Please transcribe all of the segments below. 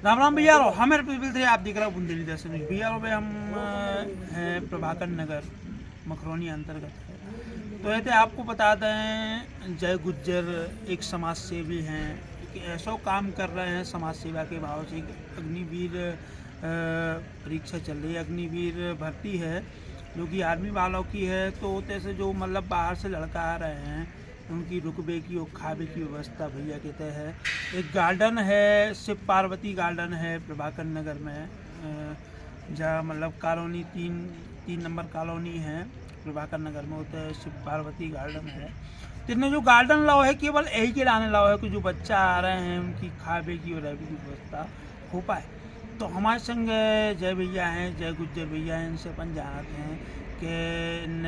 राम राम भैया रो हमें पीपल थे आप देख रहे हो बुंदेली दर्शन भैया रो में हम हैं प्रभाकर नगर मखरौनी अंतर्गत है। तो ये थे आपको बता दें जय गुज्जर एक समाज सेवी हैं कि ऐसा काम कर रहे हैं समाज सेवा के भाव से। अग्निवीर परीक्षा चल रही है, अग्निवीर भर्ती है जो कि आर्मी वालों की है। तो तैसे जो मतलब बाहर से लड़का आ रहे हैं उनकी रुकबे की और खाबे की व्यवस्था भैया कहते हैं। एक गार्डन है, शिव पार्वती गार्डन है प्रभाकर नगर में, जहाँ मतलब कॉलोनी तीन नंबर कॉलोनी है प्रभाकर नगर में, होता है शिव पार्वती गार्डन है। तो इन्हें जो गार्डन लाओ है केवल यही के लाने लाओ है कि जो बच्चा आ रहे हैं उनकी खाबे की और रहने की व्यवस्था हो पाए। तो हमारे संग जय भैया हैं, जय गुज्जर भैया हैं, इनसे अपन जानते हैं कि इन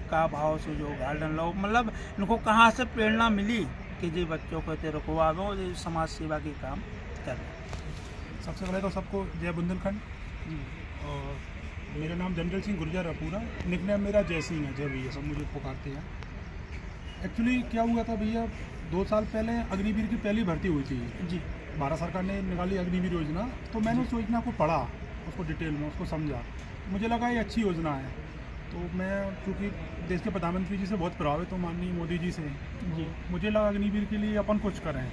का भाव से जो गार्डन लो मतलब इनको कहाँ से प्रेरणा मिली कि जी बच्चों को रुकवा दो समाज सेवा के काम कर रहे। सबसे पहले तो सबको जय बुंदेलखंड। और मेरा नाम जनरल सिंह गुर्जर है, पूरा निकनेम मेरा जय सिंह है, जय भैया सब मुझे पुकारते हैं। एक्चुअली क्या हुआ था भैया, 2 साल पहले अग्निवीर की पहली भर्ती हुई थी जी। भारत सरकार ने निकाली अग्निवीर योजना। तो मैंने उस योजना को पढ़ा, उसको डिटेल में उसको समझा, मुझे लगा ये अच्छी योजना है। तो मैं चूँकि देश के प्रधानमंत्री जी से बहुत प्रभावित हूँ, माननीय मोदी जी से, जी। मुझे लगा अग्निवीर के लिए अपन कुछ करें।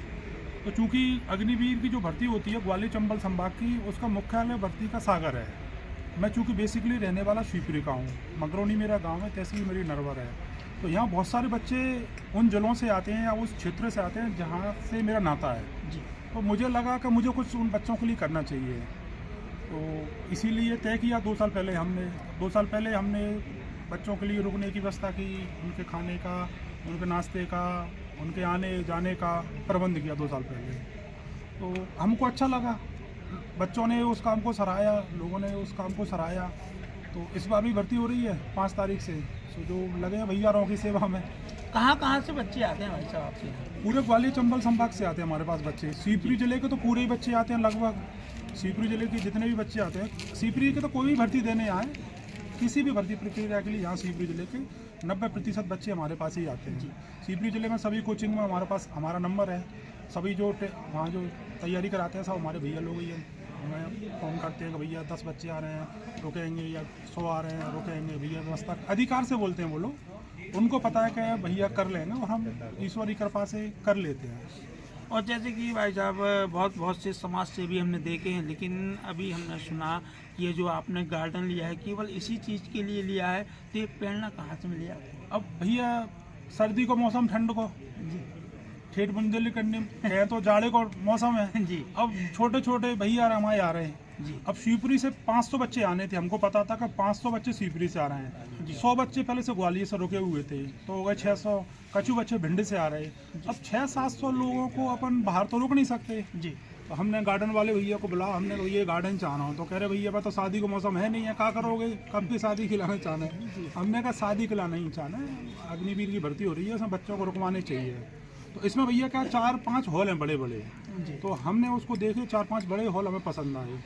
तो चूँकि अग्निवीर की जो भर्ती होती है ग्वालियर चंबल संभाग की, उसका मुख्यालय भर्ती का सागर है। मैं चूँकि बेसिकली रहने वाला शिवपुरी का हूँ, मगरौनी मेरा गांव है, तहसील मेरी नरवर है। तो यहाँ बहुत सारे बच्चे उन जिलों से आते हैं या उस क्षेत्र से आते हैं जहाँ से मेरा नाता है जी। तो मुझे लगा कि मुझे कुछ उन बच्चों के लिए करना चाहिए। तो इसीलिए तय किया 2 साल पहले हमने बच्चों के लिए रुकने की व्यवस्था की, उनके खाने का, उनके नाश्ते का, उनके आने जाने का प्रबंध किया 2 साल पहले। तो हमको अच्छा लगा, बच्चों ने उस काम को सराहाया, लोगों ने उस काम को सराहाया। तो इस बार भी भर्ती हो रही है 5 तारीख से। तो जो लगे हैं भैया की सेवा में। कहाँ से बच्चे आते हैं भाई साहब आपसे? पूरे ग्वालियर चंबल संभाग से आते हैं हमारे पास बच्चे। शिवपुरी जिले के तो पूरे ही बच्चे आते हैं लगभग। शिवपुरी जिले के जितने भी बच्चे आते हैं, शिवपुरी के तो कोई भी भर्ती देने आए, किसी भी भर्ती प्रक्रिया के लिए यहाँ शिवपुरी जिले के 90% बच्चे हमारे पास ही आते हैं। शिवपुरी जिले में सभी कोचिंग में हमारे पास हमारा नंबर है। सभी जो वहाँ जो तैयारी कराते हैं सब हमारे भैया लोग ही हैं। हमें फ़ोन करते हैं कि भैया 10 बच्चे आ रहे हैं रुकेंगे, या 100 आ रहे हैं रुकेंगे, भैया व्यवस्था अधिकार से बोलते हैं वो लोग। उनको पता है कि भैया कर लेना, और हम ईश्वरी कृपा से कर लेते हैं। और जैसे कि भाई साहब बहुत से समाज सेवी हमने देखे हैं, लेकिन अभी हमने सुना कि ये जो आपने गार्डन लिया है केवल इसी चीज़ के लिए लिया है, तो ये प्रेरणा कहाँ से मिली आपको? अब भैया सर्दी को मौसम, ठंड को जी। ठेठ बुंदेली करने है तो जाड़े को मौसम है जी। अब छोटे छोटे भैया हमारे आ रहे हैं जी। अब शिवपुरी से 500 बच्चे आने थे, हमको पता था कि 500 बच्चे शिवपुरी से आ रहे हैं। 100 बच्चे पहले से ग्वालियर से रुके हुए थे, तो हो गए 600। कछु बच्चे भिंड से आ रहे। अब 600-700 लोगों को अपन बाहर तो रुक नहीं सकते जी। तो हमने गार्डन वाले भैया को बुला, हमने भैया गार्डन चाहना हो, तो कह रहे भैया तो शादी का मौसम है नहीं है, क्या करोगे, कब की शादी खिलाना चाहना है। हमने कहा शादी खिलाना ही चाहना है, अग्निवीर की भर्ती हो रही है, उसमें बच्चों को रुकवाने चाहिए। तो इसमें भैया क्या 4-5 हॉल हैं बड़े बड़े। तो हमने उसको देखे, 4-5 बड़े हॉल हमें पसंद आए।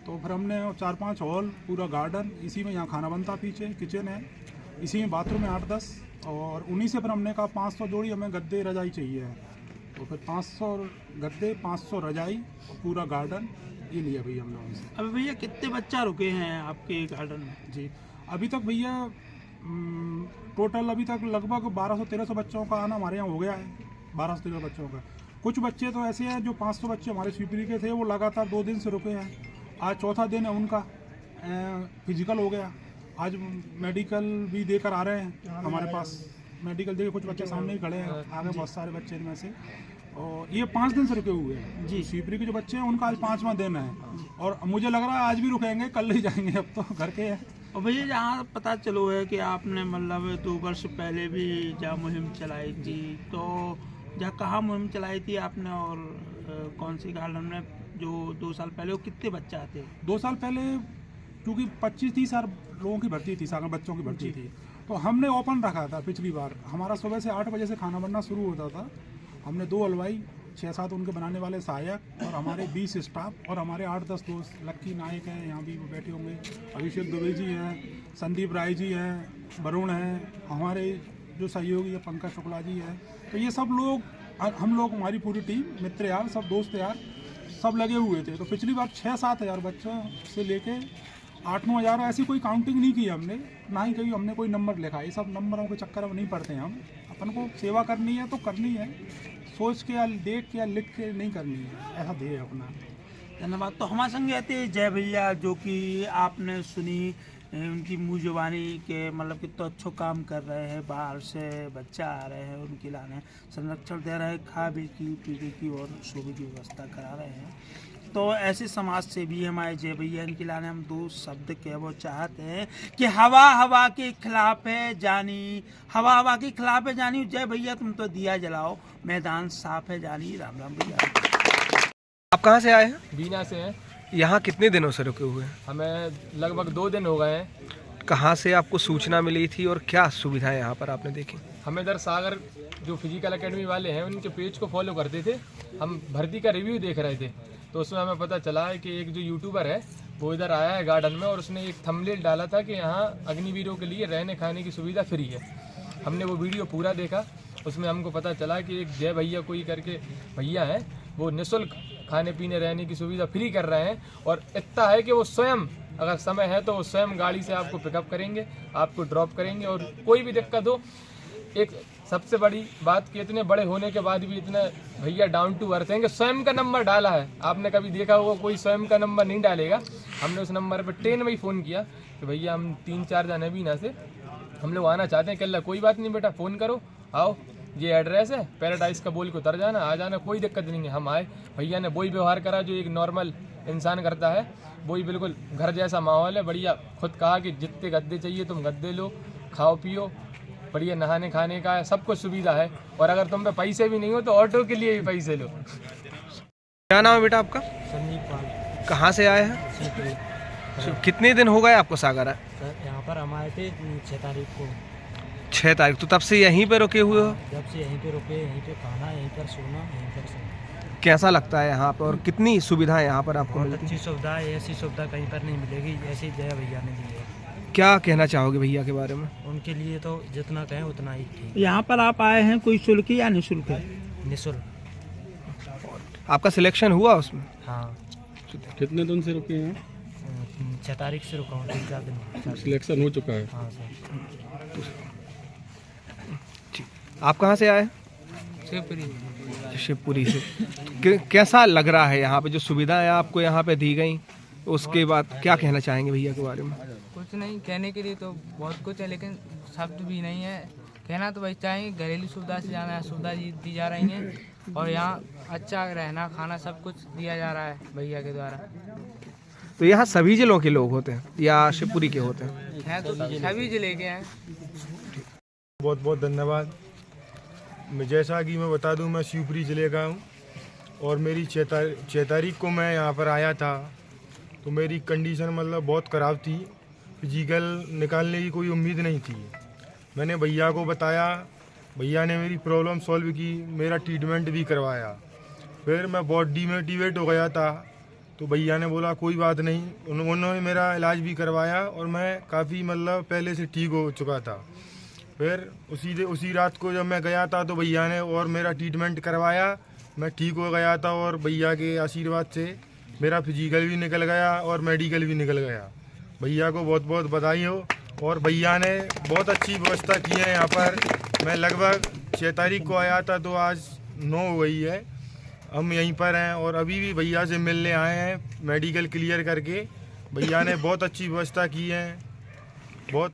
तो फिर हमने 4-5 हॉल, पूरा गार्डन, इसी में यहाँ खाना बनता, पीछे किचन है, इसी में बाथरूम है 8-10, और उन्हीं से फिर हमने कहा 500 जोड़ी हमें गद्दे रजाई चाहिए। तो फिर 500 गद्दे, 500 रजाई, पूरा गार्डन ये लिया भैया हम लोगों से। अब भैया कितने बच्चा रुके हैं आपके गार्डन में? जी अभी तक भैया टोटल अभी तक लगभग 1200-1300 बच्चों का आना हमारे यहाँ हो गया है। 1200-1300 बच्चों का। कुछ बच्चे तो ऐसे हैं जो 500 बच्चे हमारे शिवपुरी के थे, वो लगातार 2 दिन से रुके हैं। आज चौथा दिन है उनका। फिजिकल हो गया, आज मेडिकल भी देकर आ रहे हैं हमारे पास। मेडिकल देके कुछ बच्चे सामने ही खड़े हैं, आगे बहुत सारे बच्चे इनमें से। और ये 5 दिन से रुके हुए हैं जी। शिवपुरी के जो बच्चे हैं उनका आज 5वां दिन है, और मुझे लग रहा है आज भी रुकेंगे, कल ही जाएंगे, अब तो घर के हैं। और भैया जहाँ पता चलो है कि आपने मतलब 2 वर्ष पहले भी जहाँ मुहिम चलाई थी, तो जहाँ कहाँ मुहिम चलाई थी आपने, और कौन सी गार्डन में जो 2 साल पहले वो कितने बच्चे आते? 2 साल पहले क्योंकि 25-30 लोगों की भर्ती थी, सागर बच्चों की भर्ती थी, तो हमने ओपन रखा था। पिछली बार हमारा सुबह से 8 बजे से खाना बनना शुरू होता था। हमने 2 हलवाई, 6-7 उनके बनाने वाले सहायक, और हमारे 20 स्टाफ, और हमारे 8-10 दोस्त। लक्की नायक हैं, यहाँ भी बैठे होंगे, अभिषेक दुबे जी हैं, संदीप राय जी हैं, वरुण हैं, हमारे जो सहयोगी है पंकज शुक्ला जी हैं। तो ये सब लोग, हम लोग, हमारी पूरी टीम, मित्र यार, सब दोस्त यार, सब लगे हुए थे। तो पिछली बार 6-7 हज़ार बच्चों से लेके 8-9 हज़ार, ऐसी कोई काउंटिंग नहीं की हमने, ना ही कहीं हमने कोई नंबर लिखा। ये सब नंबरों के चक्कर में नहीं पड़ते हैं हम। अपन को सेवा करनी है तो करनी है, सोच के या देख के या लिख के नहीं करनी है, ऐसा ध्येय अपना। धन्यवाद। तो हमारे संग रहते जय भैया, जो कि आपने सुनी उनकी मुँह जुबानी के मतलब कि तो अच्छो काम कर रहे हैं, बाहर से बच्चा आ रहे हैं, उनके लाने संरक्षण दे रहे हैं, खाने की पीने की और सोने की व्यवस्था करा रहे हैं। तो ऐसे समाज से भी हमारे जय भैया, इनके लाने हम 2 शब्द कह वो चाहते हैं कि हवा के खिलाफ है जानी, हवा के खिलाफ है जानी। जय भैया तुम तो दिया जलाओ, मैदान साफ है जानी। राम राम भैया। आप कहाँ से आए हैं? बीना से हैं। यहाँ कितने दिनों से रुके हुए हैं? हमें लगभग 2 दिन हो गए हैं। कहाँ से आपको सूचना मिली थी और क्या सुविधाएं यहाँ पर आपने देखी? हमें इधर सागर जो फिजिकल एकेडमी वाले हैं उनके पेज को फॉलो करते थे, हम भर्ती का रिव्यू देख रहे थे, तो उसमें हमें पता चला है कि एक जो यूट्यूबर है वो इधर आया है गार्डन में और उसने एक थंबनेल डाला था कि यहाँ अग्निवीरों के लिए रहने खाने की सुविधा फ्री है। हमने वो वीडियो पूरा देखा, उसमें हमको पता चला कि एक जय भैया कोई करके भैया हैं, वो निःशुल्क खाने पीने रहने की सुविधा फ्री कर रहे हैं। और इतना है कि वो स्वयं, अगर समय है तो वो स्वयं गाड़ी से आपको पिकअप करेंगे, आपको ड्रॉप करेंगे और कोई भी दिक्कत हो। एक सबसे बड़ी बात कि इतने बड़े होने के बाद भी इतने भैया डाउन टू अर्थ हैं कि स्वयं का नंबर डाला है। आपने कभी देखा होगा कोई स्वयं का नंबर नहीं डालेगा। हमने उस नंबर पर 10 में ही फ़ोन किया कि भैया हम 3-4 जन हैं बीना से, हम लोग आना चाहते हैं। कह कोई बात नहीं बेटा, फ़ोन करो, आओ, ये एड्रेस है, पैराडाइज का बोल के उतर जाना, आ जाना, कोई दिक्कत नहीं है। हम आए, भैया ने वही व्यवहार करा जो एक नॉर्मल इंसान करता है, वही बिल्कुल घर जैसा माहौल है, बढ़िया। खुद कहा कि जितने गद्दे चाहिए तुम गद्दे लो, खाओ पियो, बढ़िया नहाने खाने का सब कुछ सुविधा है। और अगर तुम पे पैसे भी नहीं हो तो ऑटो के लिए भी पैसे लो। क्या नाम है बेटा आपका? संदीप पाल। कहाँ से आए हैं? सीपरी। कितने दिन हो गए आपको सागर आए? सर यहाँ पर हम आए थे 6 तारीख को। 6 तारीख। तो तब से यहीं पे रुके हुए हो? जब से यहीं पे रुके, यहीं पे खाना, यहीं पर सोना, यहीं पर सोना। कैसा लगता है यहाँ पर और कितनी सुविधाएं यहाँ पर आपको बहुत मिलती अच्छी हैं? सुविधा है, ऐसी सुविधा कहीं पर नहीं मिलेगी ऐसी जय भैया ने दी है। क्या कहना चाहोगे भैया के बारे में? उनके लिए तो जितना कहें उतना ही ठीक। यहाँ पर आप आए हैं, कोई शुल्क या निःशुल्क है? निःशुल्क। आपका सिलेक्शन हुआ उसमें? हाँ। कितने दिन से रुके हैं? 6 तारीख से रुका हूँ, 3-4 दिन। सिलेक्शन हो चुका है? हाँ सर। आप कहाँ से आए? शिवपुरी। शिवपुरी से। कैसा लग रहा है यहाँ पे जो सुविधाएं आपको यहाँ पे दी गई, उसके बाद क्या कहना चाहेंगे भैया के बारे में? कुछ नहीं कहने के लिए तो बहुत कुछ है, लेकिन शब्द भी नहीं है। कहना तो वही चाहेंगे, घरेलू सुविधा से जाना सुविधा दी जा रही हैं और यहाँ अच्छा रहना खाना सब कुछ दिया जा रहा है भैया के द्वारा। तो यहाँ सभी जिलों के लोग होते हैं या शिवपुरी के होते हैं? तो सभी जिले के हैं। बहुत बहुत धन्यवाद। मैं जैसा कि मैं बता दूं, मैं शिवपुरी ज़िले का हूं और मेरी 6 तारीख को मैं यहां पर आया था, तो मेरी कंडीशन मतलब बहुत ख़राब थी, फिजिकल निकालने की कोई उम्मीद नहीं थी। मैंने भैया को बताया, भैया ने मेरी प्रॉब्लम सॉल्व की, मेरा ट्रीटमेंट भी करवाया। फिर मैं बहुत डिमोटिवेट हो गया था, तो भैया ने बोला कोई बात नहीं, उन्होंने मेरा इलाज भी करवाया और मैं काफ़ी मतलब पहले से ठीक हो चुका था। फिर उसी रात को जब मैं गया था तो भैया ने और मेरा ट्रीटमेंट करवाया, मैं ठीक हो गया था और भैया के आशीर्वाद से मेरा फिजिकल भी निकल गया और मेडिकल भी निकल गया। भैया को बहुत बहुत बधाई हो। और भैया ने बहुत अच्छी व्यवस्था की है यहाँ पर। मैं लगभग 6 तारीख को आया था तो आज 9 हो गई है, हम यहीं पर हैं और अभी भी भैया से मिलने आए हैं मेडिकल क्लियर करके। भैया ने बहुत अच्छी व्यवस्था की है, बहुत